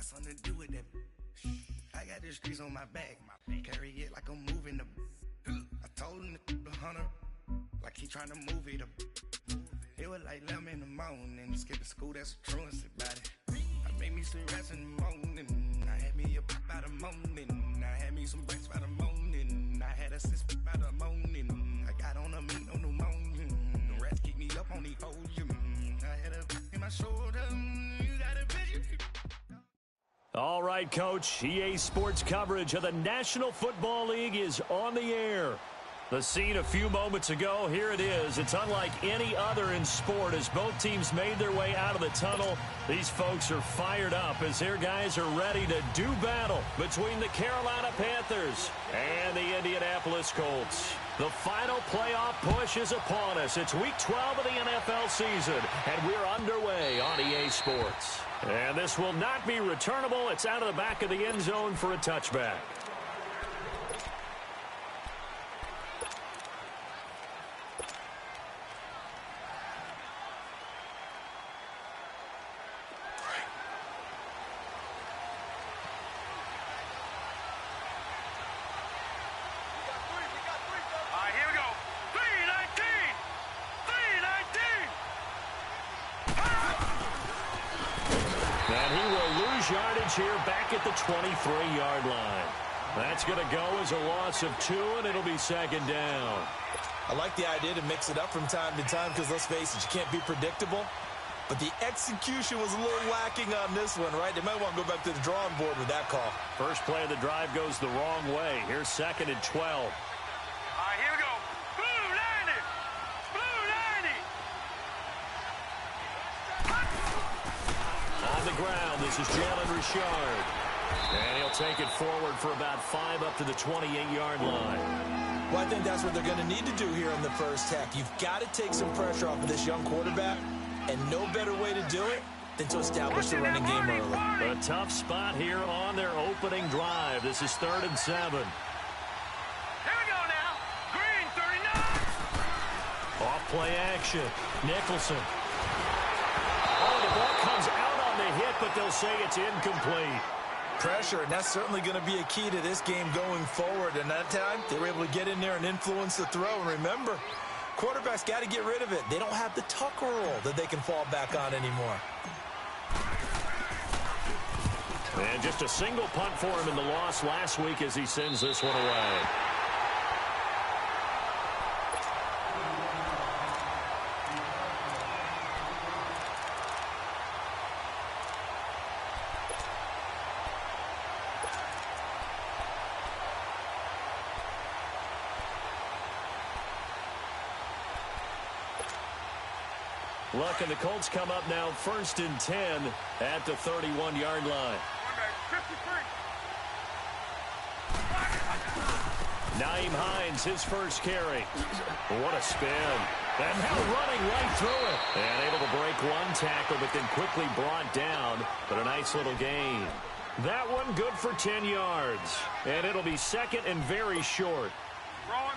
something to do with that. I got the streets on my back. Carry it like I'm moving the. I told him the hunter, like he trying to move it up. It was like 11 in the morning. Skipping school, that's a truancy about it. I made me some rats in the morning. I had me a pop by the morning. I had me some breaks by the morning. I had a sis by the morning. I got on a meat, no pneumonia. The rats keep me up on the podium. I had a in my shoulder. You got a vision. All right, Coach. EA Sports coverage of the National Football League is on the air. The scene a few moments ago, here it is. It's unlike any other in sport as both teams made their way out of the tunnel. These folks are fired up as their guys are ready to do battle between the Carolina Panthers and the Indianapolis Colts. The final playoff push is upon us. It's Week 12 of the NFL season, and we're underway on EA Sports. And this will not be returnable. It's out of the back of the end zone for a touchback. Here back at the 23-yard line. That's going to go as a loss of 2, and it'll be second down. I like the idea to mix it up from time to time because, let's face it, you can't be predictable. But the execution was a little lacking on this one, right? They might want to go back to the drawing board with that call. First play of the drive goes the wrong way. Here's second and 12. All right, here we go. Blue 90! Blue 90! On the ground, this is Jalen Richard. And he'll take it forward for about 5 up to the 28-yard line. Well, I think that's what they're going to need to do here in the first half. You've got to take some pressure off of this young quarterback, and no better way to do it than to establish the running game early. A tough spot here on their opening drive. This is 3rd and 7. Here we go now. Green 39. Off play action. Nicholson. Oh, the ball comes out on the hit, but they'll say it's incomplete. Pressure, and that's certainly going to be a key to this game going forward. And that time, they were able to get in there and influence the throw. And remember, quarterbacks got to get rid of it. They don't have the Tucker rule that they can fall back on anymore. And just a single punt for him in the loss last week as he sends this one away. Look, and the Colts come up now 1st and 10 at the 31-yard line. Nyheim Hines, his first carry. What a spin. And now running right through it. And able to break one tackle, but then quickly brought down. But a nice little gain. That one good for 10 yards. And it'll be second and very short. Rolling.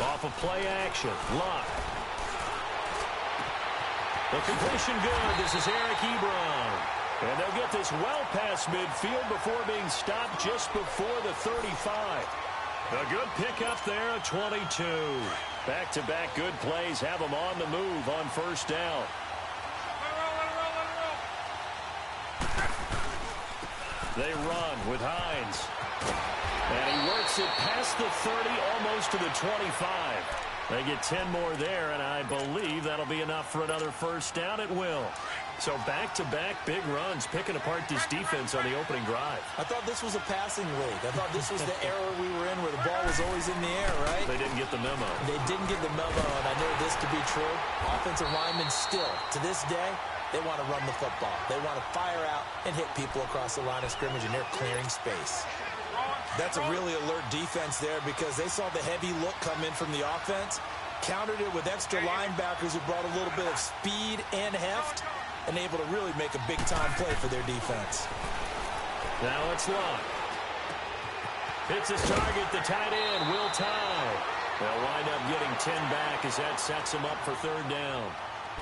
Off of play action. Luck. The completion good. This is Eric Ebron. And they'll get this well past midfield before being stopped just before the 35. A good pickup there at 22. Back-to-back good plays have them on the move on first down. They run with Hines. And he works it past the 30, almost to the 25. They get 10 more there, and I believe that'll be enough for another first down. It will. So back-to-back big runs, picking apart this defense on the opening drive. I thought this was a passing league. I thought this was the era we were in where the ball was always in the air, right? They didn't get the memo. They didn't get the memo, and I know this to be true. Offensive linemen still, to this day, they want to run the football. They want to fire out and hit people across the line of scrimmage, and they're clearing space. That's a really alert defense there because they saw the heavy look come in from the offense, countered it with extra linebackers who brought a little bit of speed and heft, and able to really make a big-time play for their defense. Now it's Luck. Hits his target, the tight end, Will Tye. They'll wind up getting 10 back as that sets him up for third down.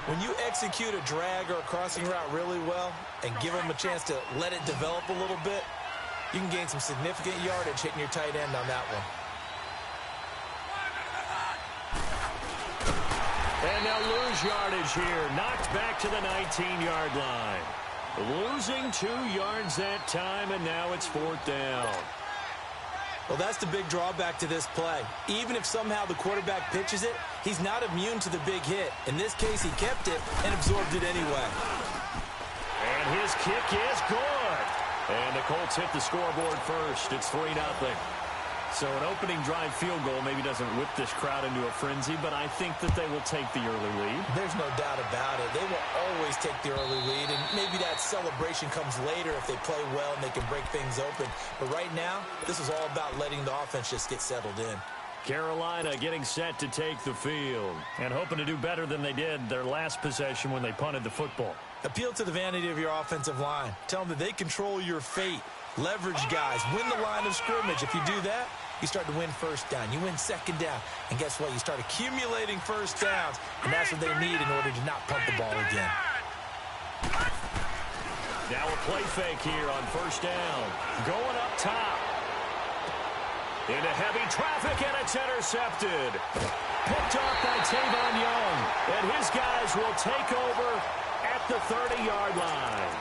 When you execute a drag or a crossing route really well and give them a chance to let it develop a little bit, you can gain some significant yardage hitting your tight end on that one. And they'll lose yardage here. Knocked back to the 19-yard line. Losing 2 yards that time, and now it's fourth down. Well, that's the big drawback to this play. Even if somehow the quarterback pitches it, he's not immune to the big hit. In this case, he kept it and absorbed it anyway. And his kick is good. And the Colts hit the scoreboard first. It's 3-0. So an opening drive field goal maybe doesn't whip this crowd into a frenzy, but I think that they will take the early lead. There's no doubt about it. They will always take the early lead, and maybe that celebration comes later if they play well and they can break things open. But right now, this is all about letting the offense just get settled in. Carolina getting set to take the field and hoping to do better than they did their last possession when they punted the football. Appeal to the vanity of your offensive line. Tell them that they control your fate. Leverage guys. Win the line of scrimmage. If you do that, you start to win first down. You win second down. And guess what? You start accumulating first downs. And that's what they need in order to not punt the ball again. Now a play fake here on first down. Going up top. Into heavy traffic, and it's intercepted. Picked off by Tavon Young. And his guys will take over at the 30-yard line.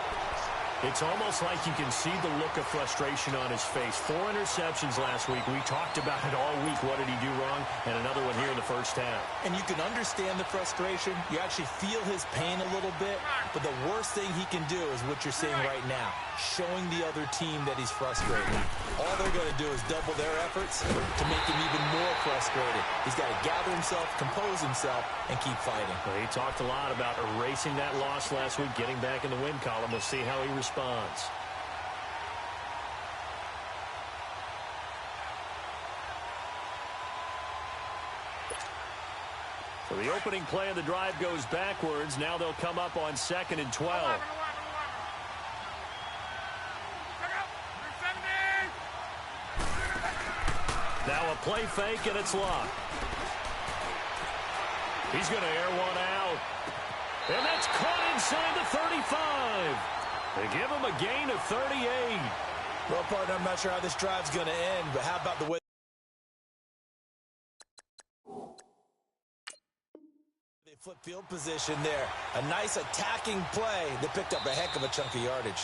It's almost like you can see the look of frustration on his face. 4 interceptions last week. We talked about it all week. What did he do wrong? And another one here in the first half. And you can understand the frustration. You actually feel his pain a little bit. But the worst thing he can do is what you're seeing right now, showing the other team that he's frustrated. All they're going to do is double their efforts to make him even more frustrated. He's got to gather himself, compose himself, and keep fighting. Well, he talked a lot about erasing that loss last week, getting back in the win column. We'll see how he responds. So the opening play of the drive goes backwards. Now they'll come up on 2nd and 12. Now a play fake, and it's Luck. He's going to air one out. And that's caught inside the 35. They give him a gain of 38. Well, partner, I'm not sure how this drive's going to end, but how about the way they flip field position there? A nice attacking play that picked up a heck of a chunk of yardage.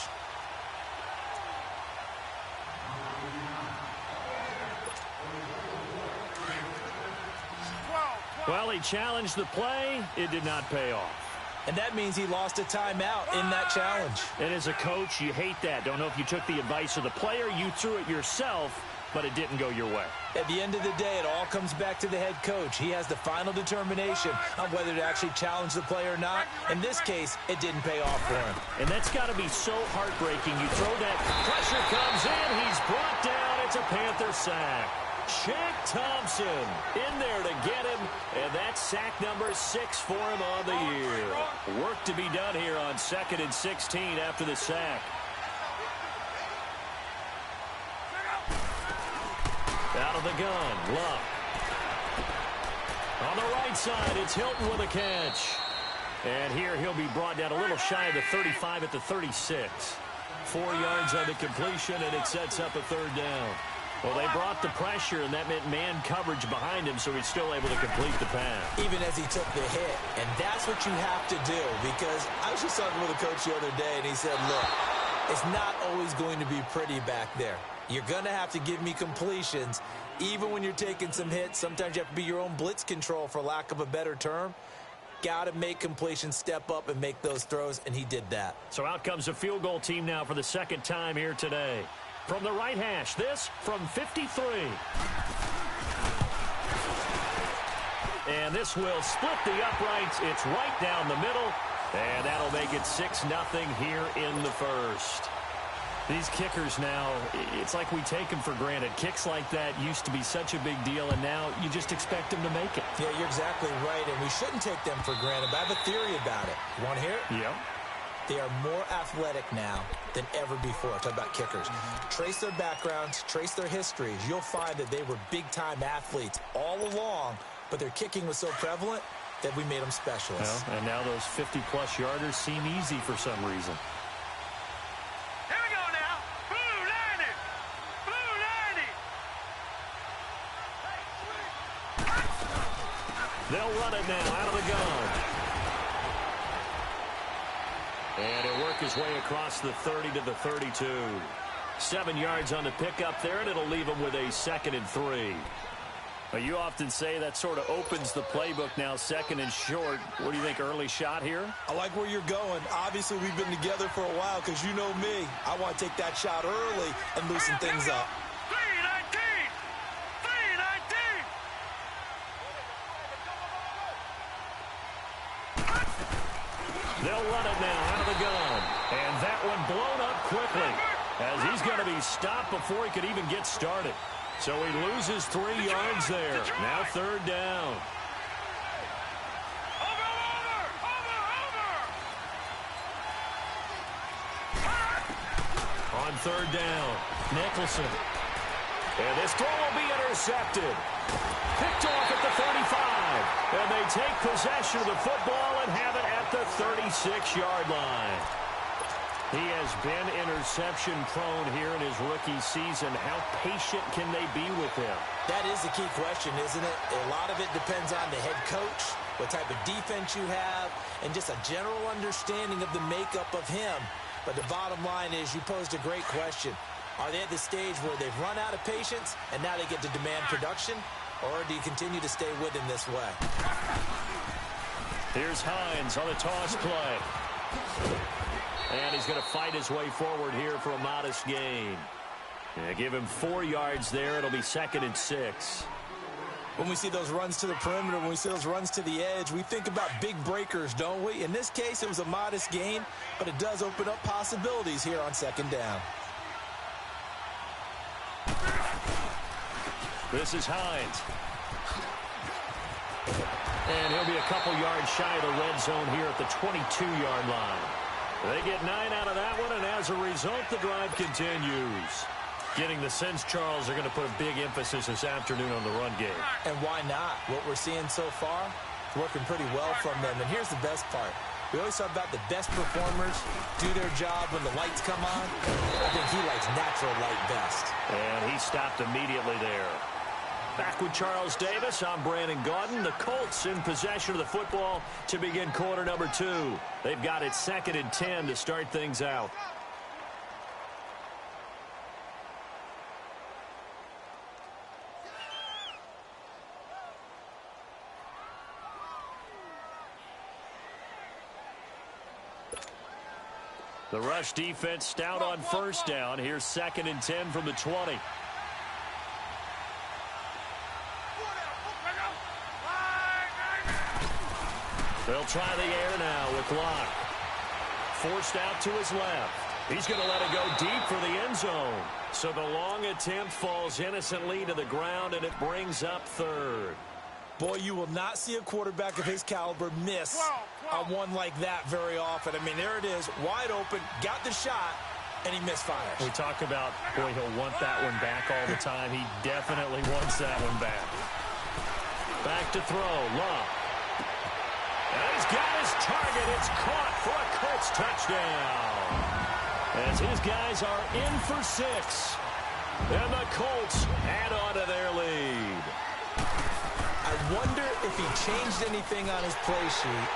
Well, he challenged the play. It did not pay off. And that means he lost a timeout in that challenge. And as a coach, you hate that. Don't know if you took the advice of the player. You threw it yourself, but it didn't go your way. At the end of the day, it all comes back to the head coach. He has the final determination on whether to actually challenge the play or not. In this case, it didn't pay off for him. And that's got to be so heartbreaking. You throw that, pressure comes in, he's brought down. It's a Panther sack. Shaq Thompson in there to get him, and that's sack number 6 for him on the year. Work to be done here on 2nd and 16 after the sack. Out of the gun, Luck. On the right side, it's Hilton with a catch. And here he'll be brought down a little shy of the 35 at the 36. 4 yards on the completion, and it sets up a third down. Well, they brought the pressure, and that meant man coverage behind him, so he's still able to complete the pass. Even as he took the hit. And that's what you have to do, because I was just talking with a coach the other day, and he said, look, it's not always going to be pretty back there. You're going to have to give me completions. Even when you're taking some hits, sometimes you have to be your own blitz control, for lack of a better term. Got to make completions, step up, and make those throws, and he did that. So out comes a field goal team now for the second time here today. From the right hash, this from 53. And this will split the uprights. It's right down the middle. And that'll make it 6-0 here in the first. These kickers now, it's like we take them for granted. Kicks like that used to be such a big deal, and now you just expect them to make it. Yeah, you're exactly right, and we shouldn't take them for granted. But I have a theory about it. You want to hear it? Yeah. They are more athletic now than ever before. Talk about kickers. Trace their backgrounds, trace their histories. You'll find that they were big-time athletes all along, but their kicking was so prevalent that we made them specialists. Well, and now those 50-plus yarders seem easy for some reason. Here we go now. Blue 90. Blue 90. They'll run it now out of the gun. And he'll work his way across the 30 to the 32. 7 yards on the pickup there, and it'll leave him with a 2nd and 3. Well, you often say that sort of opens the playbook now, 2nd and short. What do you think, early shot here? I like where you're going. Obviously, we've been together for a while because you know me. I want to take that shot early and loosen things up. 319. 319. They'll run it now out of the gun. And that one blown up quickly as he's going to be stopped before he could even get started. So he loses 3 yards there. Now 3rd down. On 3rd down, Nicholson. And this throw will be intercepted. Picked off at the 35. And they take possession of the football and have it at the 36-yard line. He has been interception-prone here in his rookie season. How patient can they be with him? That is the key question, isn't it? A lot of it depends on the head coach, what type of defense you have, and just a general understanding of the makeup of him. But the bottom line is you posed a great question. Are they at the stage where they've run out of patience and now they get to demand production? Or do you continue to stay with him this way? Here's Hines on the toss play. And he's going to fight his way forward here for a modest gain. Yeah, give him 4 yards there. It'll be 2nd and 6. When we see those runs to the perimeter, when we see those runs to the edge, we think about big breakers, don't we? In this case, it was a modest gain, but it does open up possibilities here on 2nd down. This is Hines. And he'll be a couple yards shy of the red zone here at the 22-yard line. They get 9 out of that one, and as a result, the drive continues. Getting the sense, Charles, they're going to put a big emphasis this afternoon on the run game. And why not? What we're seeing so far, working pretty well from them. And here's the best part. We always talk about the best performers do their job when the lights come on. I think he likes natural light best. And he stopped immediately there. Back with Charles Davis, I'm Brandon Gaudin. The Colts in possession of the football to begin quarter number 2. They've got it 2nd and 10 to start things out. The rush defense stout on 1st down. Here's 2nd and 10 from the 20. They'll try the air now with Locke. Forced out to his left. He's going to let it go deep for the end zone. So the long attempt falls innocently to the ground, and it brings up 3rd. Boy, you will not see a quarterback of his caliber miss on one like that very often. I mean, there it is, wide open, got the shot, and he misfires. We talk about, boy, he'll want that one back all the time. He definitely wants that one back. Back to throw, Love. And he's got his target. It's caught for a Colts touchdown. As his guys are in for 6. And the Colts add on to their lead. I wonder if he changed anything on his play sheet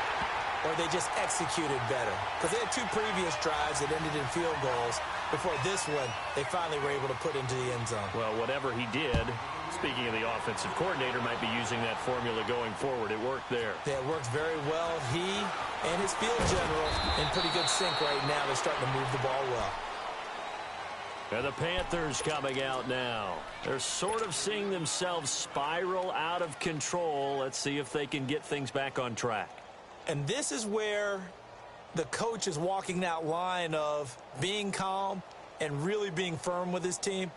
or they just executed better. Because they had 2 previous drives that ended in field goals. Before this one, they finally were able to put into the end zone. Well, whatever he did, speaking of the offensive coordinator, might be using that formula going forward. It worked there. Yeah, it worked very well. He and his field general in pretty good sync right now. They're starting to move the ball well. And the Panthers coming out now. They're sort of seeing themselves spiral out of control. Let's see if they can get things back on track. And this is where the coach is walking that line of being calm and really being firm with his team.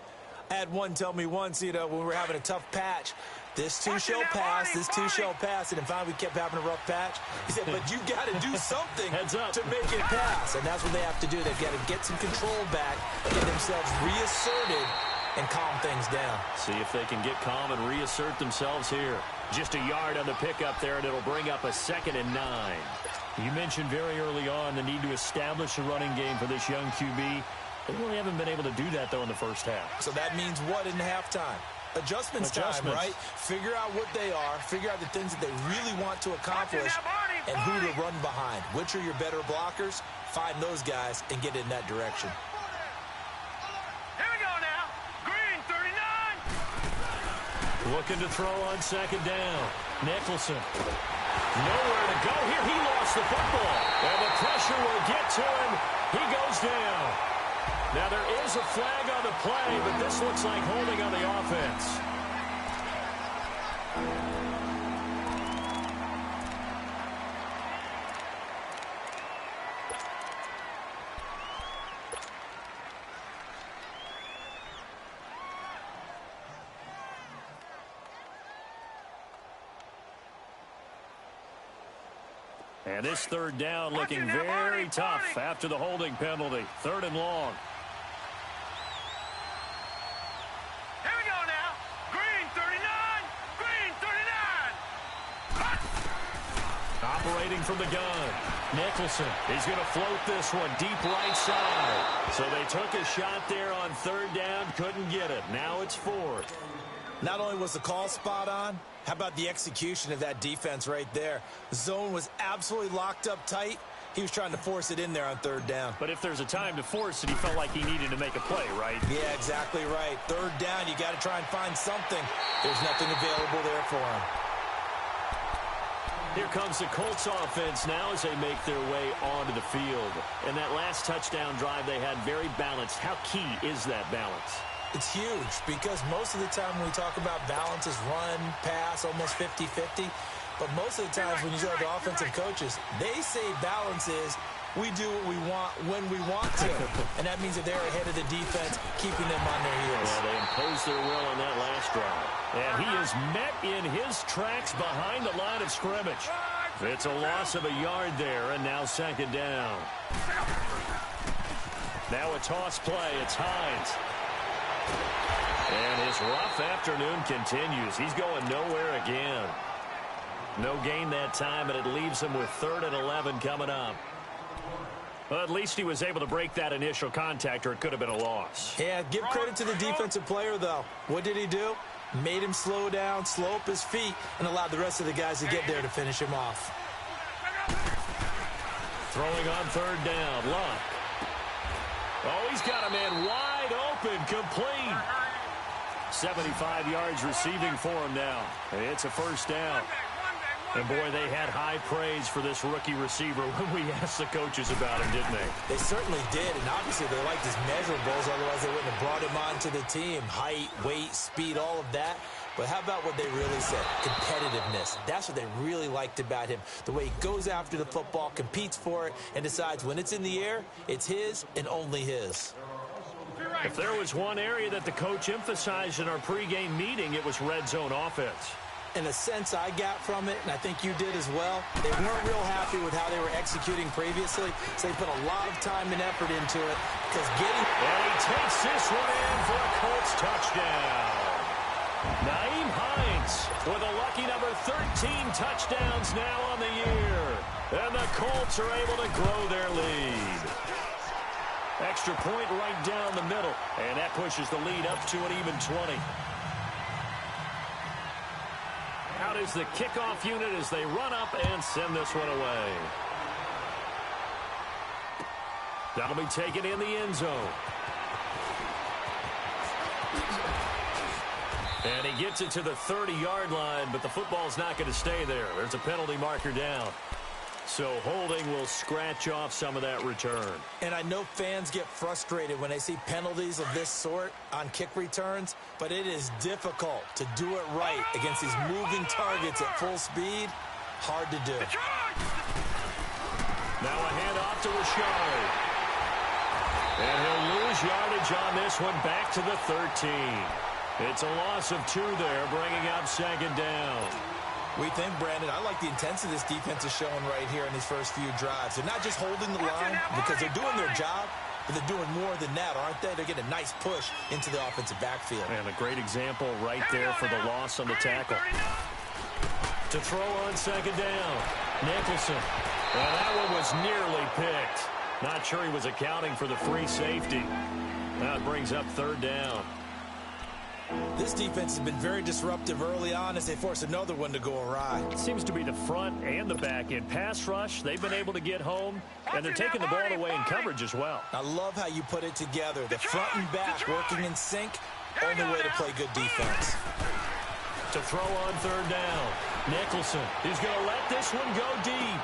I had one tell me once, when we were having a tough patch, this too shall pass, this too shall pass. And then finally we kept having a rough patch. He said, but you got to do something to make it pass. And that's what they have to do. They've got to get some control back, get themselves reasserted, and calm things down. See if they can get calm and reassert themselves here. Just a yard on the pickup there, and it'll bring up a 2nd and 9. You mentioned very early on the need to establish a running game for this young QB. They really haven't been able to do that, though, in the first half. So that means what in halftime? Adjustments time, right? Figure out what they are, figure out the things that they really want to accomplish, and who to run behind. Which are your better blockers? Find those guys and get in that direction. Here we go now. Green, 39. Looking to throw on 2nd down. Nicholson. Nowhere to go here. He lost the football. And the pressure will get to him. He goes down. Now, there is a flag on the play, but this looks like holding on the offense. And this 3rd down looking very tough after the holding penalty. 3rd and long. Operating from the gun. Nicholson. He's going to float this one deep right side. So they took a shot there on 3rd down. Couldn't get it. Now it's 4th. Not only was the call spot on, how about the execution of that defense right there? The zone was absolutely locked up tight. He was trying to force it in there on 3rd down. But if there's a time to force it, he felt like he needed to make a play, right? Yeah, exactly right. 3rd down, you got to try and find something. There's nothing available there for him. Here comes the Colts offense now as they make their way onto the field. And that last touchdown drive they had very balanced. How key is that balance? It's huge because most of the time when we talk about balance is run, pass, almost 50-50. But most of the times when you talk to offensive coaches, they say balance is we do what we want when we want to. And that means that they're ahead of the defense, keeping them on their heels. Yeah, they imposed their will on that last drive. And he is met in his tracks behind the line of scrimmage. It's a loss of a yard there, and now 2nd down. Now a toss play. It's Hines. And his rough afternoon continues. He's going nowhere again. No gain that time, and it leaves him with 3rd and 11 coming up. Well, at least he was able to break that initial contact, or it could have been a loss. Yeah, give credit to the defensive player, though. What did he do? Made him slow down, slow up his feet, and allowed the rest of the guys to get there to finish him off. Throwing on 3rd down, Luck. Oh, he's got a man wide open, complete. 75 yards receiving for him now. It's a 1st down. And, boy, they had high praise for this rookie receiver when we asked the coaches about him, didn't they? They certainly did, and obviously they liked his measurables, otherwise they wouldn't have brought him onto the team. Height, weight, speed, all of that. But how about what they really said? Competitiveness. That's what they really liked about him. The way he goes after the football, competes for it, and decides when it's in the air, it's his and only his. If there was one area that the coach emphasized in our pregame meeting, it was red zone offense. And the sense I got from it, and I think you did as well, they weren't real happy with how they were executing previously, so they put a lot of time and effort into it. Because getting... And he takes this one in for a Colts touchdown. Nyheim Hines with a lucky number 13 touchdowns now on the year. And the Colts are able to grow their lead. Extra point right down the middle, and that pushes the lead up to an even 20. Out is the kickoff unit as they run up and send this one away. That'll be taken in the end zone. And he gets it to the 30-yard line, but the football's not going to stay there. There's a penalty marker down. So holding will scratch off some of that return. And I know fans get frustrated when they see penalties of this sort on kick returns, but it is difficult to do it right against these moving targets at full speed. Hard to do. Now a handoff to Rashard. And he'll lose lose yardage on this one, back to the 13. It's a loss of 2 there, bringing up second down. We think, Brandon, I like the intensity this defense is showing right here in these first few drives. They're not just holding the line because they're doing their job, but they're doing more than that, aren't they? They're getting a nice push into the offensive backfield. And a great example right there for the loss on the tackle. To throw on second down, Nicholson. Well, that one was nearly picked. Not sure he was accounting for the free safety. That brings up third down. This defense has been very disruptive early on as they force another one to go awry. It seems to be the front and the back end. Pass rush, they've been able to get home, and they're taking the ball away in coverage as well. I love how you put it together. The front and back working in sync, only way to play good defense. To throw on third down, Nicholson. He's going to let this one go deep.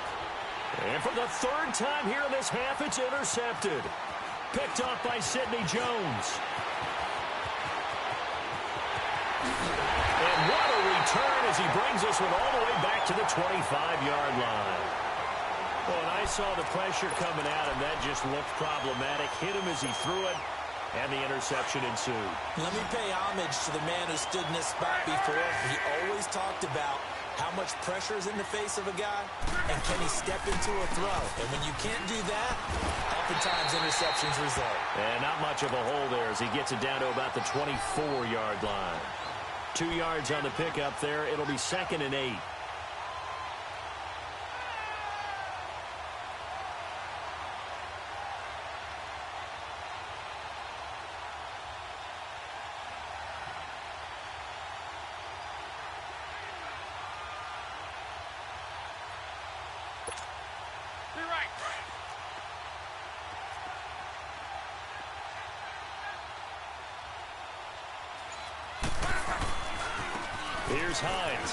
And for the third time here in this half, it's intercepted. Picked off by Sidney Jones. And what a return as he brings this one all the way back to the 25-yard line. Well, and I saw the pressure coming at him. That just looked problematic. Hit him as he threw it, and the interception ensued. Let me pay homage to the man who stood in this spot before. He always talked about how much pressure is in the face of a guy, and can he step into a throw? And when you can't do that, oftentimes interceptions result. And not much of a hole there as he gets it down to about the 24-yard line. 2 yards on the pickup there. It'll be 2nd and 8. Here's Hines.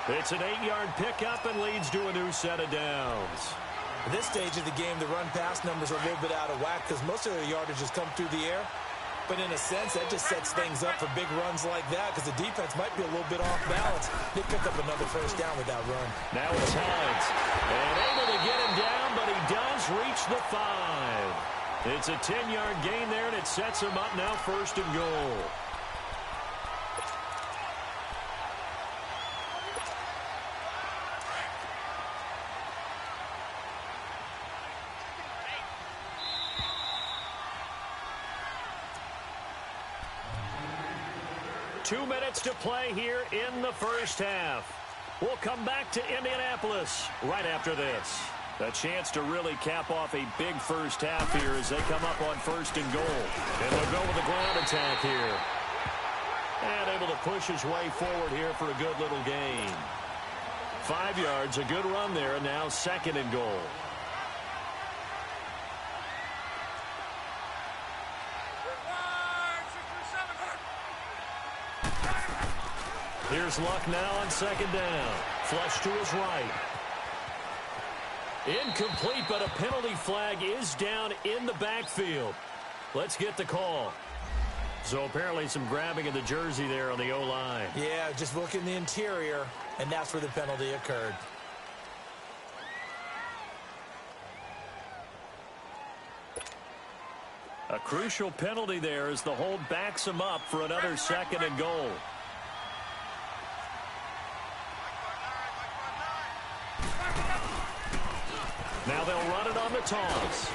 It's an 8-yard pickup and leads to a new set of downs. At this stage of the game, the run-pass numbers are a little bit out of whack because most of their yardage has come through the air. But in a sense, that just sets things up for big runs like that because the defense might be a little bit off balance. They pick up another first down with that run. Now it's Hines. And able to get him down, but he does reach the 5. It's a 10-yard gain there, and it sets him up now 1st and goal. Two minutes to play here in the first half. We'll come back to Indianapolis right after this. A chance to really cap off a big first half here as they come up on 1st and goal. And they'll go with the ground attack here. And able to push his way forward here for a good little gain. 5 yards, a good run there, and now 2nd and goal. Here's Luck now on 2nd down. Flush to his right. Incomplete, but a penalty flag is down in the backfield. Let's get the call. So apparently some grabbing of the jersey there on the O-line. Yeah, just look in the interior, and that's where the penalty occurred. A crucial penalty there as the hold backs him up for another 2nd and goal. Now they'll run it on the toss.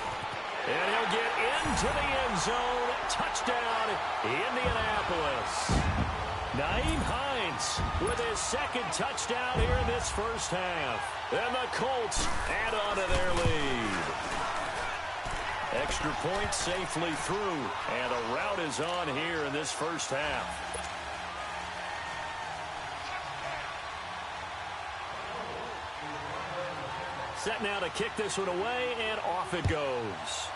And he'll get into the end zone. Touchdown, Indianapolis. Nyheim Hines with his 2nd touchdown here in this first half. And the Colts add on to their lead. Extra point safely through. And a rout is on here in this first half. Set now to kick this one away, and off it goes.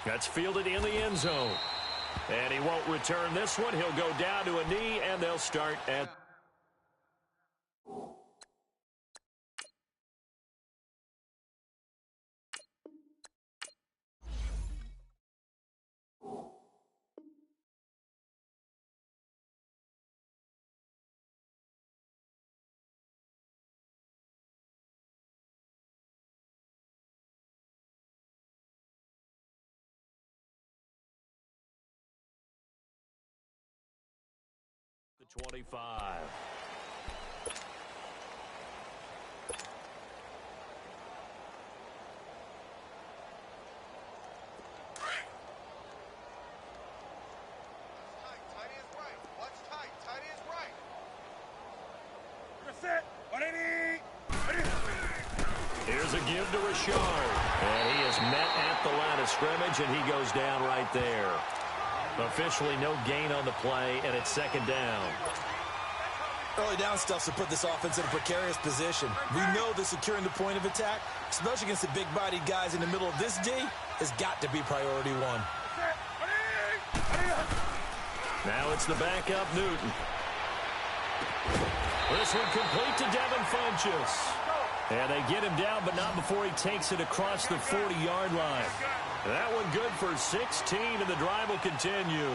That's fielded in the end zone. And he won't return this one. He'll go down to a knee, and they'll start at 25. Here's a give to Richard. And he is met at the line of scrimmage, and he goes down right there. Officially no gain on the play, and it's second down. Early down stuff to put this offense in a precarious position. We know that securing the point of attack, especially against the big-bodied guys in the middle of this D, has got to be priority one. Now it's the backup, Newton. This one complete to Devin Funchess. And they get him down, but not before he takes it across the 40-yard line. That one good for 16, and the drive will continue.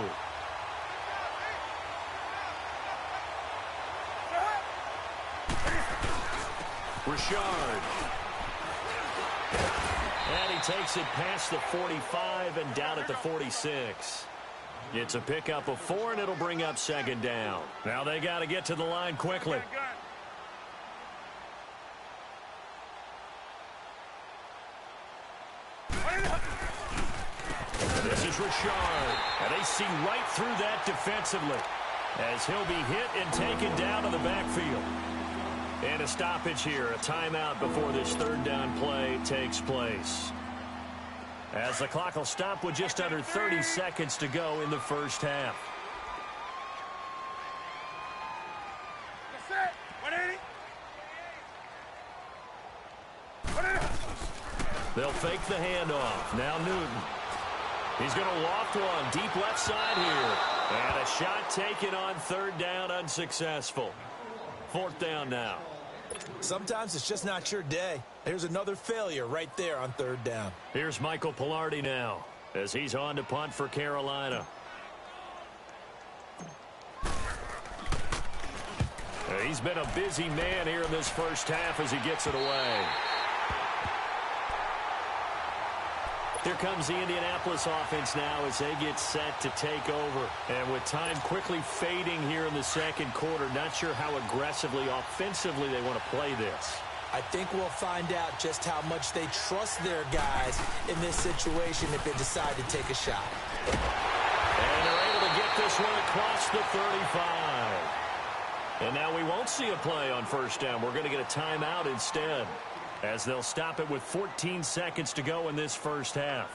Richard. And he takes it past the 45 and down at the 46. It's a pickup of 4, and it'll bring up second down. Now they got to get to the line quickly. This is Richard, and they see right through that defensively as he'll be hit and taken down to the backfield. And a stoppage here, a timeout before this third down play takes place. As the clock will stop with just under 30 seconds to go in the first half. They'll fake the handoff. Now Newton. He's going to loft one deep left side here. And a shot taken on third down, unsuccessful. Fourth down now. Sometimes it's just not your day. Here's another failure right there on third down. Here's Michael Pilardi now as he's on to punt for Carolina. He's been a busy man here in this first half as he gets it away. Here comes the Indianapolis offense now as they get set to take over. And with time quickly fading here in the second quarter, not sure how aggressively, offensively they want to play this. I think we'll find out just how much they trust their guys in this situation if they decide to take a shot. And they're able to get this one across the 35. And now we won't see a play on first down. We're going to get a timeout instead, as they'll stop it with 14 seconds to go in this first half.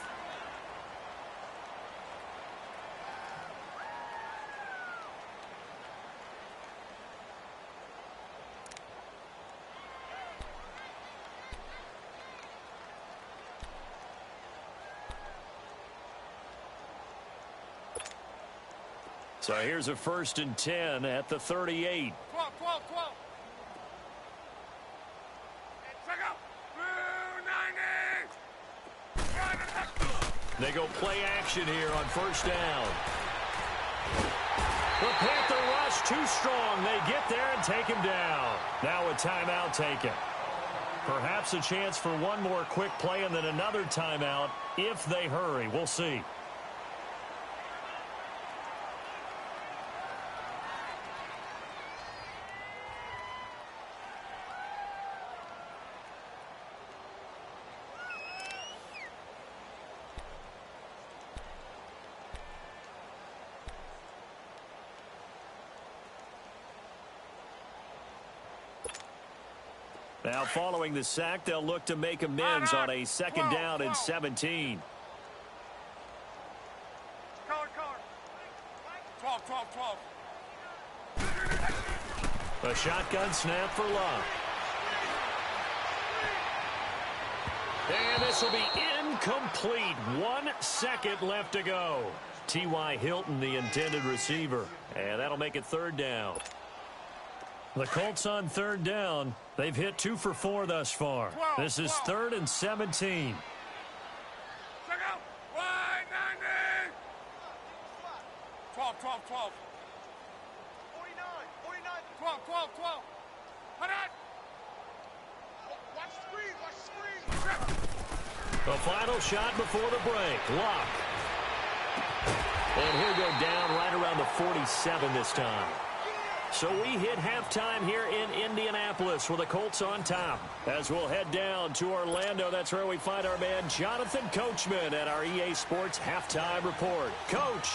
So here's a 1st and 10 at the 38. 12, 12, 12. They go play action here on first down. The Panther rush too strong. They get there and take him down. Now a timeout taken. Perhaps a chance for one more quick play and then another timeout if they hurry. We'll see. Now, following the sack, they'll look to make amends on a second down and 17. 12, 12, 12. A shotgun snap for Luck. And this will be incomplete. 1 second left to go. T.Y. Hilton, the intended receiver. And that'll make it third down. The Colts on third down. They've hit 2 for 4 thus far. This is 3rd and 17. Check out. 190. 12, 12, 12. 49, 49. 12, 12, 12. Put it. Watch the screen, The final shot before the break. Luck. And he'll go down right around the 47 this time. So we hit halftime here in Indianapolis with the Colts on top. As we'll head down to Orlando, that's where we find our man Jonathan Coachman at our EA Sports Halftime Report. Coach,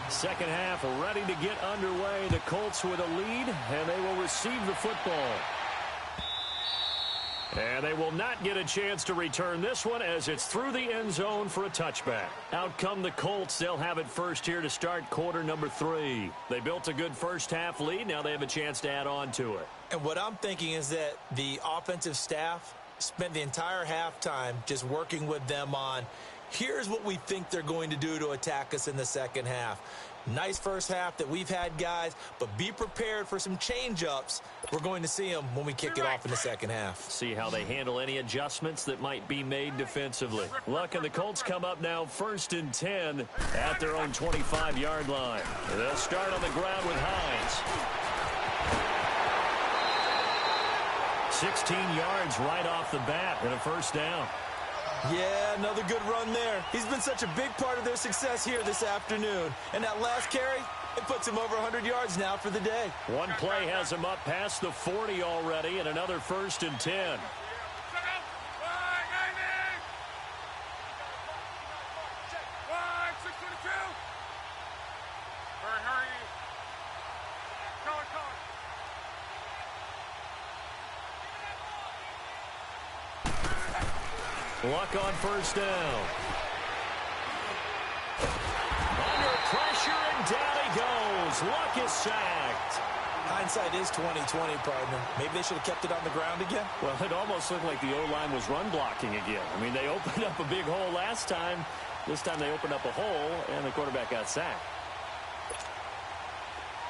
second half ready to get underway. The Colts with a lead, and they will receive the football. And they will not get a chance to return this one as it's through the end zone for a touchback. Out come the Colts. They'll have it first here to start quarter number 3. They built a good first half lead. Now they have a chance to add on to it. And what I'm thinking is that the offensive staff spent the entire halftime just working with them on, here's what we think they're going to do to attack us in the second half. Nice first half that we've had, guys, but be prepared for some change-ups. We're going to see them when we kick it off in the second half. See how they handle any adjustments that might be made defensively. Luck and the Colts come up now 1st and 10 at their own 25-yard line. They'll start on the ground with Hines. 16 yards right off the bat and a first down. Yeah, another good run there. He's been such a big part of their success here this afternoon. And that last carry, it puts him over 100 yards now for the day. One play has him up past the 40 already, and another 1st and 10. Luck on first down. Under pressure, and down he goes. Luck is sacked. Hindsight is 20/20, partner. Maybe they should have kept it on the ground again. Well, it almost looked like the O-line was run blocking again. I mean, they opened up a big hole last time. This time they opened up a hole, and the quarterback got sacked.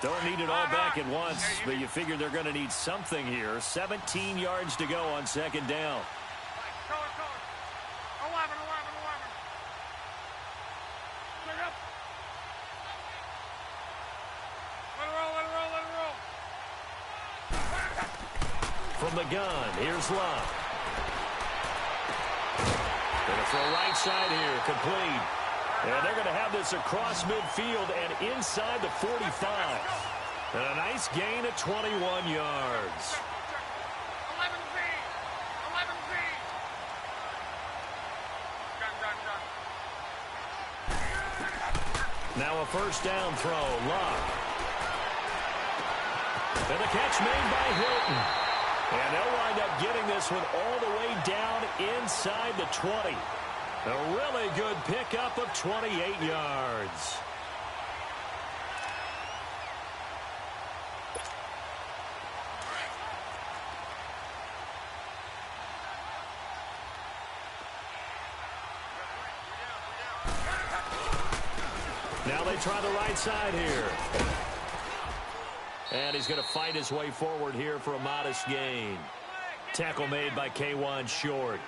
Don't need it all back at once, but you figure they're going to need something here. 17 yards to go on second down. From the gun, here's Luck. Going to throw right side here, complete. And they're going to have this across midfield and inside the 45. And a nice gain of 21 yards. Now a first down throw, Luck. And the catch made by Hilton. And they'll wind up getting this one all the way down inside the 20. A really good pickup of 28 yards. Now they try the right side here. And he's going to fight his way forward here for a modest gain. Tackle made by K'Wan Short.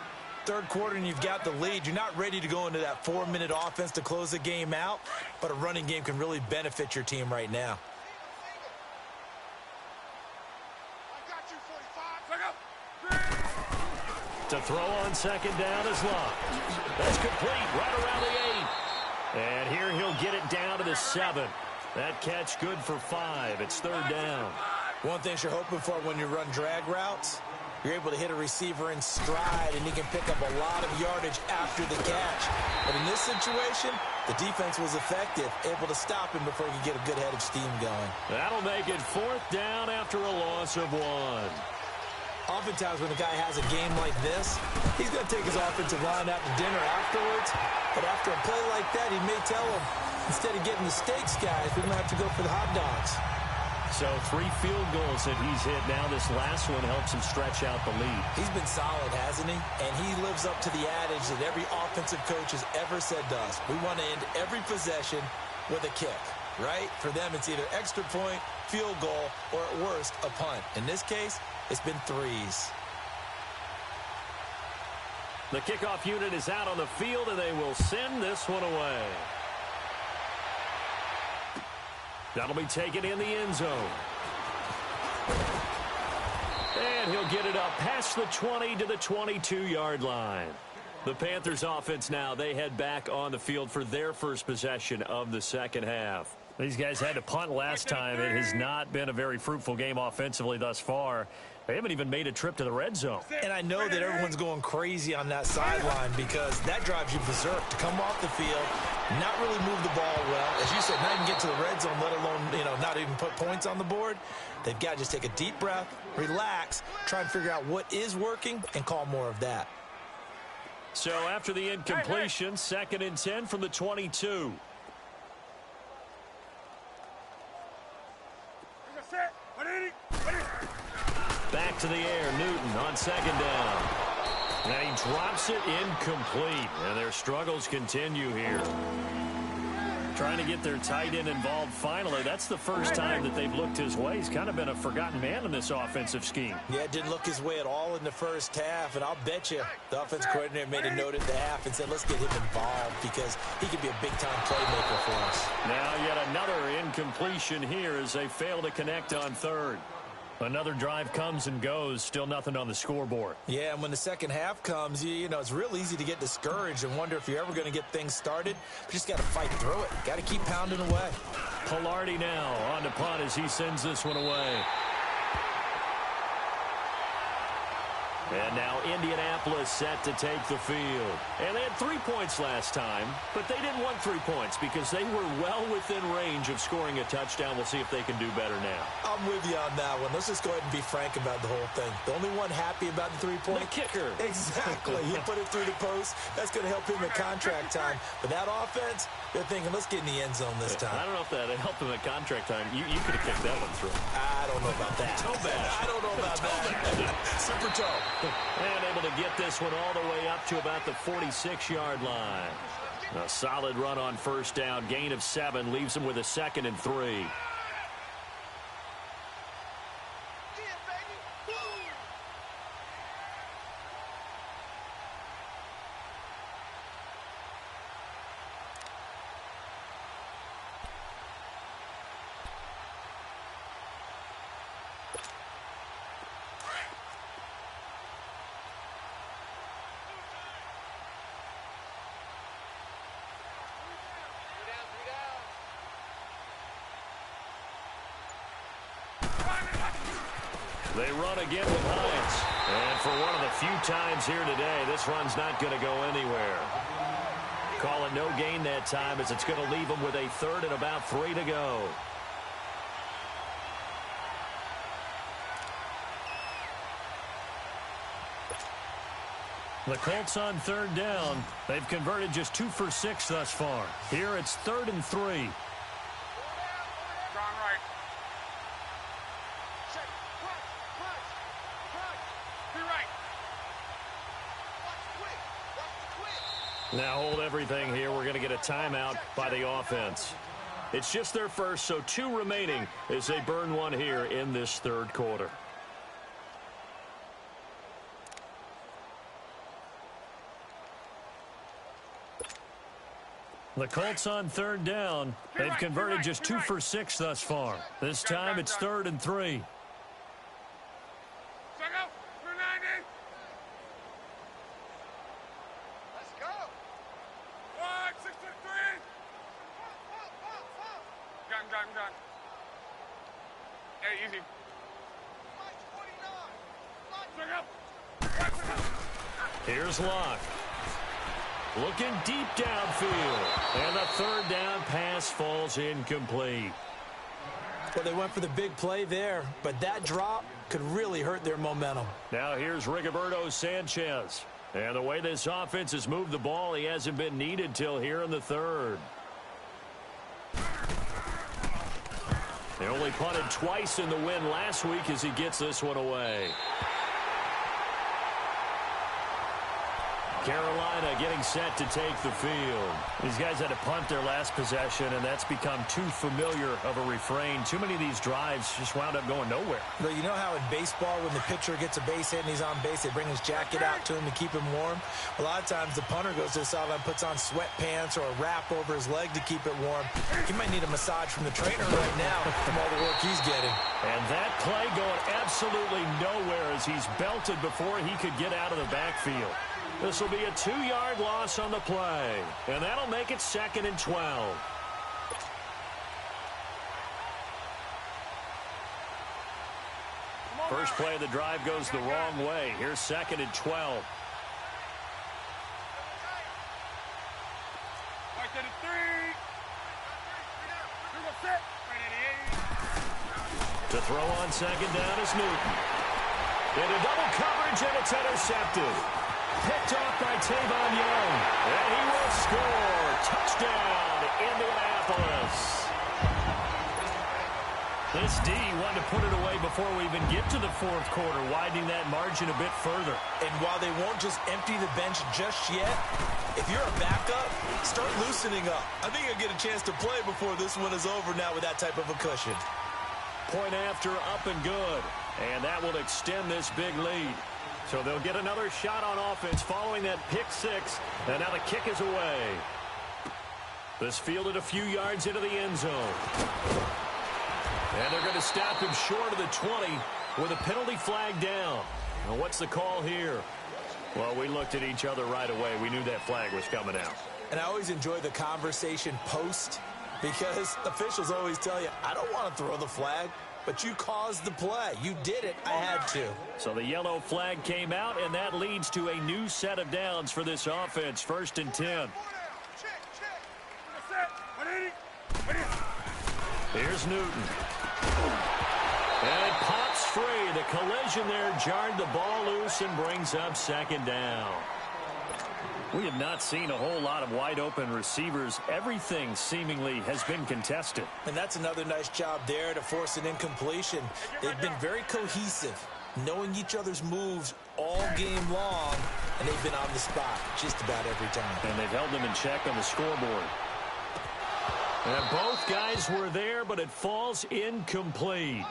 Third quarter and you've got the lead. You're not ready to go into that 4-minute offense to close the game out, but a running game can really benefit your team right now. To throw on second down is Luck. That's complete right around the 8. And here he'll get it down to the 7. That catch good for 5. It's third down. One thing you're hoping for when you run drag routes, you're able to hit a receiver in stride, and he can pick up a lot of yardage after the catch. But in this situation, the defense was effective, able to stop him before he could get a good head of steam going. That'll make it fourth down after a loss of 1. Oftentimes when a guy has a game like this, he's going to take his offensive line out to dinner afterwards. But after a play like that, he may tell him, instead of getting the steaks, guys, we're going to have to go for the hot dogs. So 3 field goals that he's hit now. This last one helps him stretch out the lead. He's been solid, hasn't he? And he lives up to the adage that every offensive coach has ever said to us. We want to end every possession with a kick, right? For them, it's either extra point, field goal, or at worst, a punt. In this case, it's been 3s. The kickoff unit is out on the field, and they will send this one away. That'll be taken in the end zone. And he'll get it up past the 20 to the 22-yard line. The Panthers offense now, they head back on the field for their first possession of the second half. These guys had to punt last time. It has not been a very fruitful game offensively thus far. They haven't even made a trip to the red zone. And I know that everyone's going crazy on that sideline because that drives you berserk to come off the field, not really move the ball well. As you said, not even get to the red zone, let alone, not even put points on the board. They've got to just take a deep breath, relax, try and figure out what is working, and call more of that. So after the incompletion, 2nd and 10 from the 22. Back to the air, Newton on 2nd down. And he drops it incomplete. And their struggles continue here. Trying to get their tight end involved finally. That's the first time that they've looked his way. He's kind of been a forgotten man in this offensive scheme. Yeah, it didn't look his way at all in the first half. And I'll bet you the offense coordinator made a note at the half and said, let's get him involved because he could be a big-time playmaker for us. Now yet another incompletion here as they fail to connect on 3rd. Another drive comes and goes, still nothing on the scoreboard. Yeah, and when the second half comes, it's real easy to get discouraged and wonder if you're ever going to get things started. But you just got to fight through it. Got to keep pounding away. Pilardi now on the punt as he sends this one away. And now Indianapolis set to take the field. And they had 3 points last time, but they didn't want 3 points because they were well within range of scoring a touchdown. We'll see if they can do better now. I'm with you on that one. Let's just go ahead and be frank about the whole thing. The only one happy about the 3-point? The kicker. Exactly. He put it through the post. That's going to help him at contract time. But that offense, they're thinking, let's get in the end zone this time. I don't know if that helped him at contract time. You could have kicked that one through. I don't know about that. Toe bash. I don't know about that. Super toe. And able to get this one all the way up to about the 46-yard line. A solid run on 1st down. Gain of 7 leaves him with a 2nd and 3. They run again with Hines. And for one of the few times here today, this run's not going to go anywhere. Call it no gain that time as it's going to leave them with a 3rd and about 3 to go. The Colts on 3rd down. They've converted just 2 for 6 thus far. Here it's 3rd and 3. Now hold everything here. We're going to get a timeout by the offense. It's just their first, so 2 remaining as they burn one here in this 3rd quarter. The Colts on 3rd down. They've converted just 2 for 6 thus far. This time it's 3rd and 3. Here's Locke. Looking deep downfield. And the 3rd down pass falls incomplete. Well, they went for the big play there, but that drop could really hurt their momentum. Now here's Rigoberto Sanchez. And the way this offense has moved the ball, he hasn't been needed till here in the 3rd. They only punted twice in the win last week as he gets this one away. Carolina getting set to take the field. These guys had to punt their last possession, and that's become too familiar of a refrain. Too many of these drives just wound up going nowhere. But you know how in baseball, when the pitcher gets a base hit and he's on base, they bring his jacket out to him to keep him warm? A lot of times the punter goes to the sideline, puts on sweatpants or a wrap over his leg to keep it warm. He might need a massage from the trainer right now from all the work he's getting. And that play going absolutely nowhere as he's belted before he could get out of the backfield. This will be a 2-yard loss on the play, and that'll make it 2nd and 12. First play of the drive goes the wrong way. Here's 2nd and 12. To throw on 2nd down is Newton. Into double coverage, and it's intercepted. Picked off by Tavon Young. And he will score. Touchdown, Indianapolis. This D wanted to put it away before we even get to the 4th quarter, widening that margin a bit further. And while they won't just empty the bench just yet, if you're a backup, start loosening up. I think you'll get a chance to play before this one is over now with that type of a cushion. Point after, up and good. And that will extend this big lead. So they'll get another shot on offense following that pick 6. And now the kick is away. This fielded a few yards into the end zone. And they're going to stop him short of the 20 with a penalty flag down. Now what's the call here? Well, we looked at each other right away. We knew that flag was coming out. And I always enjoy the conversation post, because officials always tell you, I don't want to throw the flag, but you caused the play. You did it. I had to. So the yellow flag came out, and that leads to a new set of downs for this offense. 1st and 10. Here's Newton. And it pops free. The collision there jarred the ball loose and brings up 2nd down. We have not seen a whole lot of wide-open receivers. Everything seemingly has been contested. And that's another nice job there to force an incompletion. They've been very cohesive, knowing each other's moves all game long, and they've been on the spot just about every time. And they've held them in check on the scoreboard. And both guys were there, but it falls incomplete.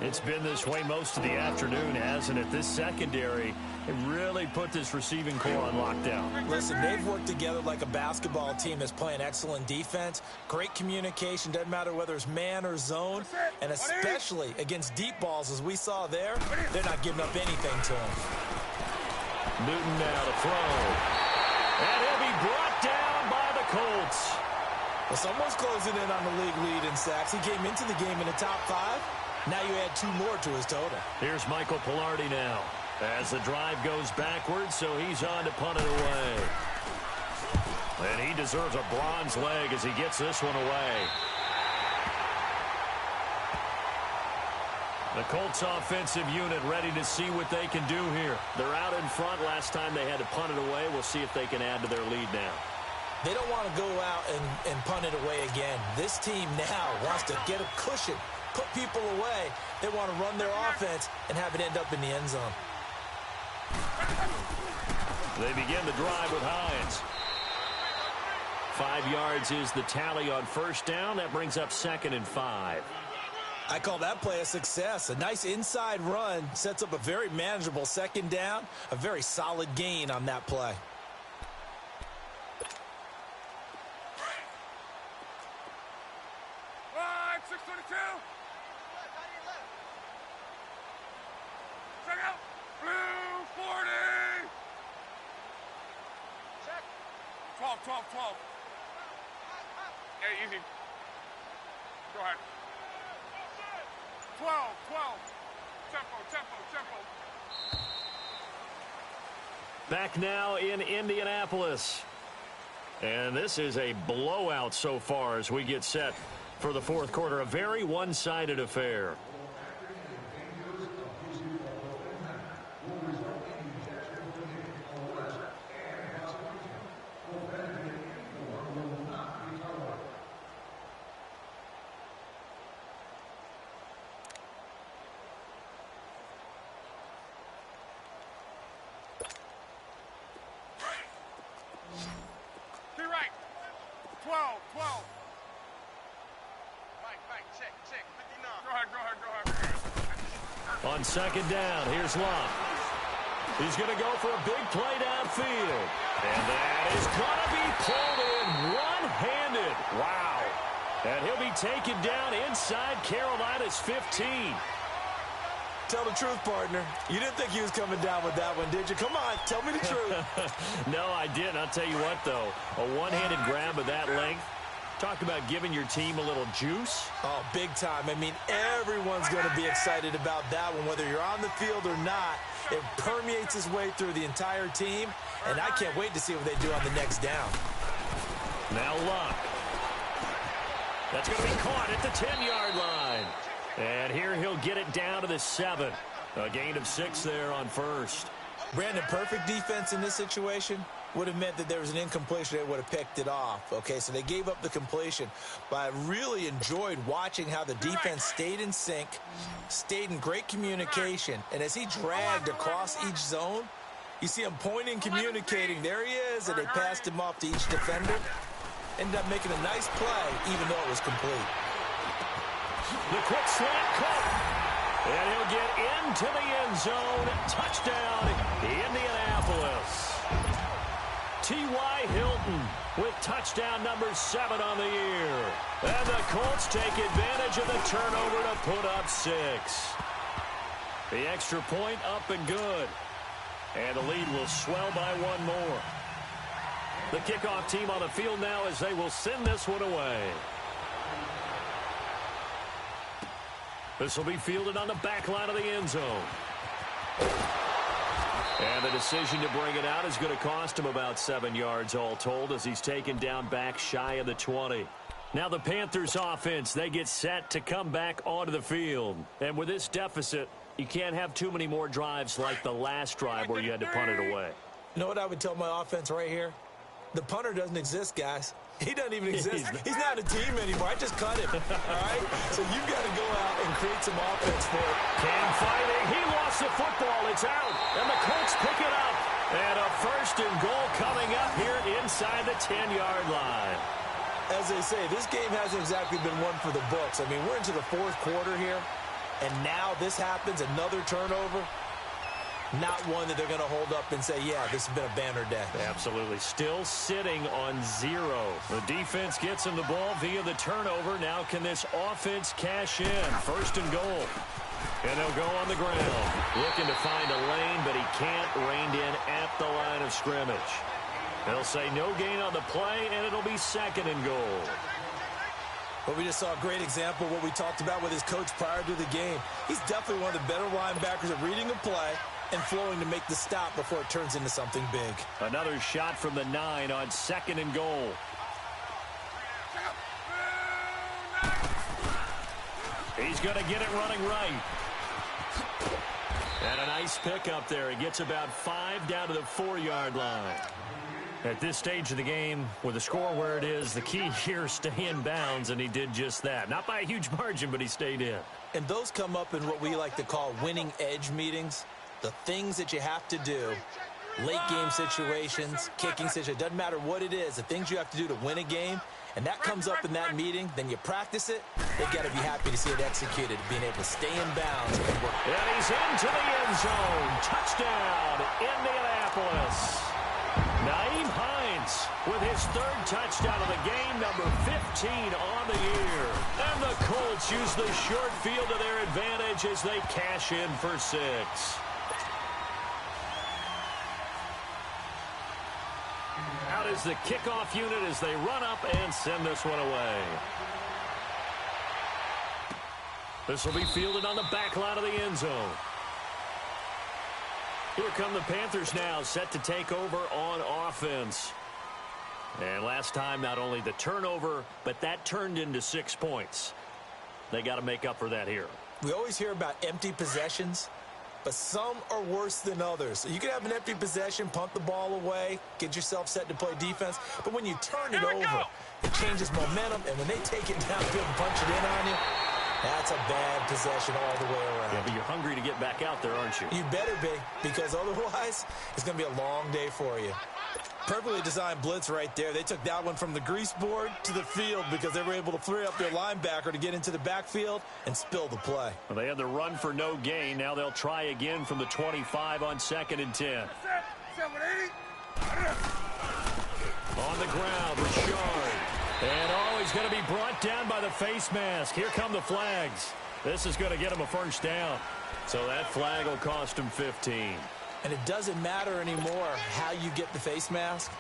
It's been this way most of the afternoon, hasn't it? This secondary, it really put this receiving core on lockdown. Listen, they've worked together like a basketball team that's playing excellent defense. Great communication, doesn't matter whether it's man or zone. And especially against deep balls, as we saw there, they're not giving up anything to them. Newton now to throw. And he'll be brought down by the Colts. Well, someone's closing in on the league lead in sacks. He came into the game in the top 5. Now you add 2 more to his total. Here's Michael Pilardi now. As the drive goes backwards, so he's on to punt it away. And he deserves a bronze leg as he gets this one away. The Colts offensive unit ready to see what they can do here. They're out in front. Last time they had to punt it away. We'll see if they can add to their lead now. They don't want to go out and punt it away again. This team now wants to get a cushion, put people away. They want to run their offense and have it end up in the end zone. They begin the drive with Hines. 5 yards is the tally on 1st down. That brings up 2nd and 5. I call that play a success. A nice inside run sets up a very manageable 2nd down. A very solid gain on that play. Yeah, easy. Go ahead. 12. Tempo. Back now in Indianapolis. And this is a blowout so far as we get set for the 4th quarter. A very one-sided affair. On 2nd down, here's Locke. He's going to go for a big play downfield. And that is going to be pulled in one-handed. Wow. And he'll be taken down inside Carolina's 15. Tell the truth, partner. You didn't think he was coming down with that one, did you? Come on, tell me the truth. No, I didn't. I'll tell you what, though. A one-handed grab of that length, Talk about giving your team a little juice. Oh, big time. I mean, everyone's going to be excited about that one, whether you're on the field or not. It permeates its way through the entire team, and I can't wait to see what they do on the next down. Now Luck. That's going to be caught at the 10-yard line. And here he'll get it down to the 7. A gain of 6 there on first. Brandon, perfect defense in this situation would have meant that there was an incompletion. They would have picked it off. Okay, so they gave up the completion. But I really enjoyed watching how the defense stayed in sync, stayed in great communication. And as he dragged across each zone, you see him pointing, communicating. There he is, and they passed him off to each defender. Ended up making a nice play, even though it was complete. The quick slant caught. And he'll get into the end zone. Touchdown, Indianapolis. T.Y. Hilton with touchdown number 7 on the year. And the Colts take advantage of the turnover to put up 6. The extra point up and good. And the lead will swell by 1 more. The kickoff team on the field now as they will send this one away. This will be fielded on the back line of the end zone. And the decision to bring it out is going to cost him about 7 yards all told as he's taken down back shy of the 20. Now the Panthers offense, they get set to come back onto the field. And with this deficit, you can't have too many more drives like the last drive where you had to punt it away. You know what I would tell my offense right here? The punter doesn't exist, guys. He doesn't even exist. He's not a team anymore. I just cut him, all right? So you've got to go out and create some offense for it. Cam fighting. He lost the football. It's out. And the Colts pick it up. And a 1st and goal coming up here inside the 10-yard line. As they say, this game hasn't exactly been one for the books. I mean, we're into the 4th quarter here, and now this happens, another turnover. Not one that they're going to hold up and say, yeah, this has been a banner day. Absolutely. Still sitting on 0. The defense gets him the ball via the turnover. Now can this offense cash in? 1st and goal. And they'll go on the ground. Looking to find a lane, but he can't. Reined in at the line of scrimmage. They'll say no gain on the play, and it'll be 2nd and goal. But we just saw a great example of what we talked about with his coach prior to the game. He's definitely one of the better linebackers at reading a play and flowing to make the stop before it turns into something big. Another shot from the 9 on 2nd and goal. He's going to get it running right. And a nice pick up there. He gets about 5 down to the 4-yard line. At this stage of the game, with the score where it is, the key here is stay in bounds, and he did just that. Not by a huge margin, but he stayed in. And those come up in what we like to call winning edge meetings. The things that you have to do, late game situations, kicking situations, doesn't matter what it is, the things you have to do to win a game, and that comes up in that meeting, then you practice it, they got to be happy to see it executed, being able to stay in bounds. And he's into the end zone. Touchdown, Indianapolis. Naeem Hines with his 3rd touchdown of the game, number 15 on the year. And the Colts use the short field to their advantage as they cash in for 6. Out is the kickoff unit as they run up and send this one away. This will be fielded on the back line of the end zone. Here come the Panthers now, set to take over on offense. And last time, not only the turnover, but that turned into 6 points. They got to make up for that here. We always hear about empty possessions, but some are worse than others. You can have an empty possession, punt the ball away, get yourself set to play defense, but when you turn it over, it changes momentum, and when they take it downfield and punch it in on you, that's a bad possession all the way around. Yeah, but you're hungry to get back out there, aren't you? You better be, because otherwise, it's going to be a long day for you. Perfectly designed blitz right there. They took that one from the grease board to the field because they were able to free up their linebacker to get into the backfield and spill the play. Well, they had the run for no gain. Now they'll try again from the 25 on 2nd and 10. On the ground, Richard. And he's going to be brought down by the face mask. Here come the flags. This is going to get him a 1st down. So that flag will cost him 15. And it doesn't matter anymore how you get the face mask.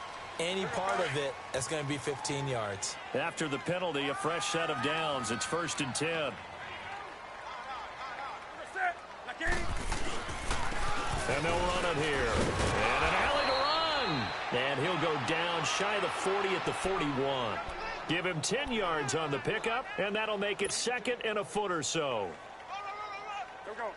any part of it, that's going to be 15 yards. After the penalty, a fresh set of downs. It's 1st and 10. And they'll run it here. And an alley to run. And he'll go down shy of the 40 at the 41. Give him 10 yards on the pickup, and that'll make it 2nd and a foot or so. Go.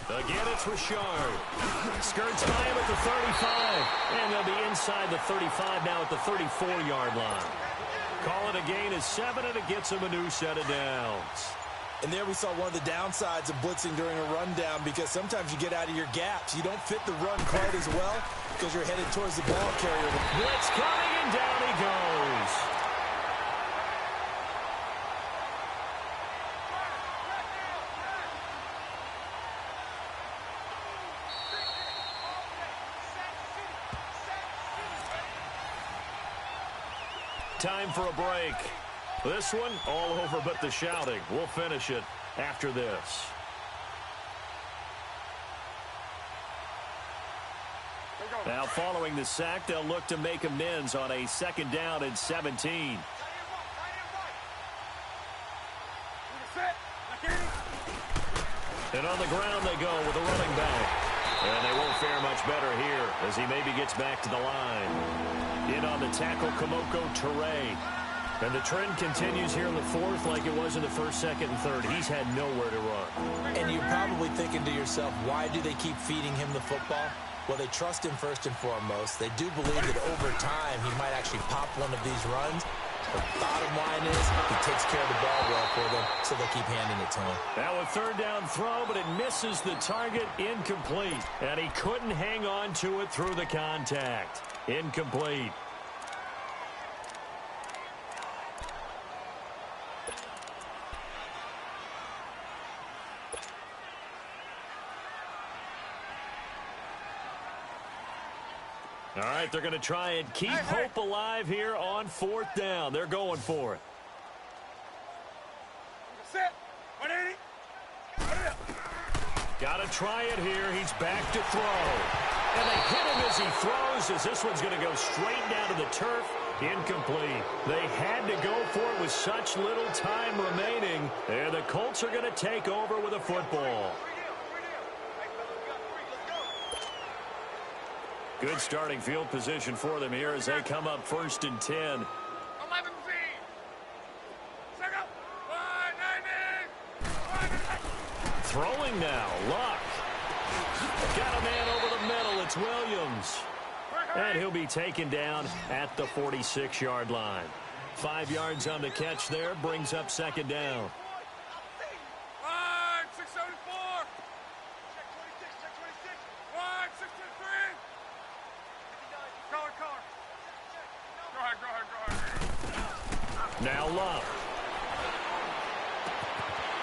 Again, it's Richard. Skirts by him at the 35. And they'll be inside the 35 now at the 34-yard line. Call it a gain of 7, and it gets him a new set of downs. And there we saw one of the downsides of blitzing during a rundown, because sometimes you get out of your gaps. You don't fit the run quite as well because you're headed towards the ball carrier. Blitz coming, and down he goes. Time for a break. This one, all over but the shouting. We'll finish it after this. Now, following the sack, they'll look to make amends on a 2nd down and 17. And on the ground they go with a running back. And they won't fare much better here as he maybe gets back to the line. In on the tackle, Kamoko Toure. And the trend continues here in the 4th like it was in the 1st, 2nd, and 3rd. He's had nowhere to run. And you're probably thinking to yourself, why do they keep feeding him the football? Well, they trust him first and foremost. They do believe that over time he might actually pop one of these runs. But the bottom line is he takes care of the ball well for them, so they'll keep handing it to him. Now a 3rd down throw, but it misses the target. Incomplete. And he couldn't hang on to it through the contact. Incomplete. All right, they're going to try and keep hope alive here on 4th down. They're going for it. Set. 180. Got to try it here. He's back to throw. And they hit him as he throws, as this one's going to go straight down to the turf. Incomplete. They had to go for it with such little time remaining. And the Colts are going to take over with a football. Good starting field position for them here as they come up 1st and 10. 11 Z. Second. 190. Throwing now. Luck. Got a man over the middle. It's Williams. And he'll be taken down at the 46-yard line. 5 yards on the catch there. Brings up 2nd down. 674. Check 26. Check 26. 163. Color. Go ahead. Now Luck.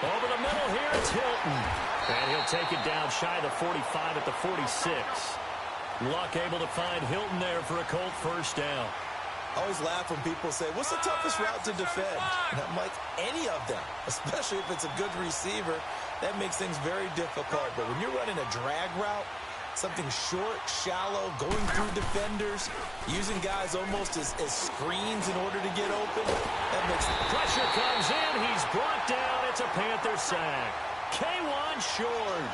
Over the middle here, it's Hilton. And he'll take it down shy of the 45 at the 46. Luck able to find Hilton there for a Colt 1st down. I always laugh when people say, what's the toughest route to defend? And I'm like, any of them, especially if it's a good receiver. That makes things very difficult. But when you're running a drag route, something short, shallow, going through defenders, using guys almost as screens in order to get open, that makes pressure comes in. He's brought down. It's a Panther sack. K1 short.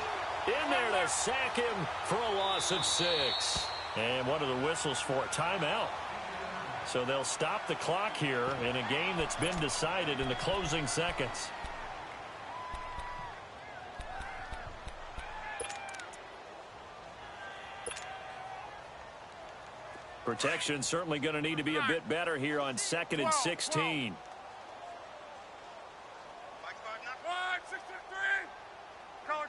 In there to sack him for a loss of 6. And what are the whistles for? Timeout. So they'll stop the clock here in a game that's been decided in the closing seconds. Protection certainly going to need to be a bit better here on 2nd and 16. 163. Color.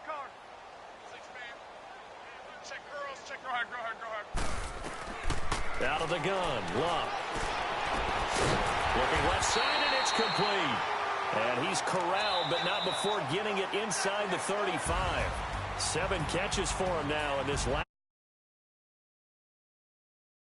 6-man. Check girls. Check. Go ahead. Out of the gun. Luck. Looking left side, and it's complete. And he's corralled, but not before getting it inside the 35. 7 catches for him now in this last.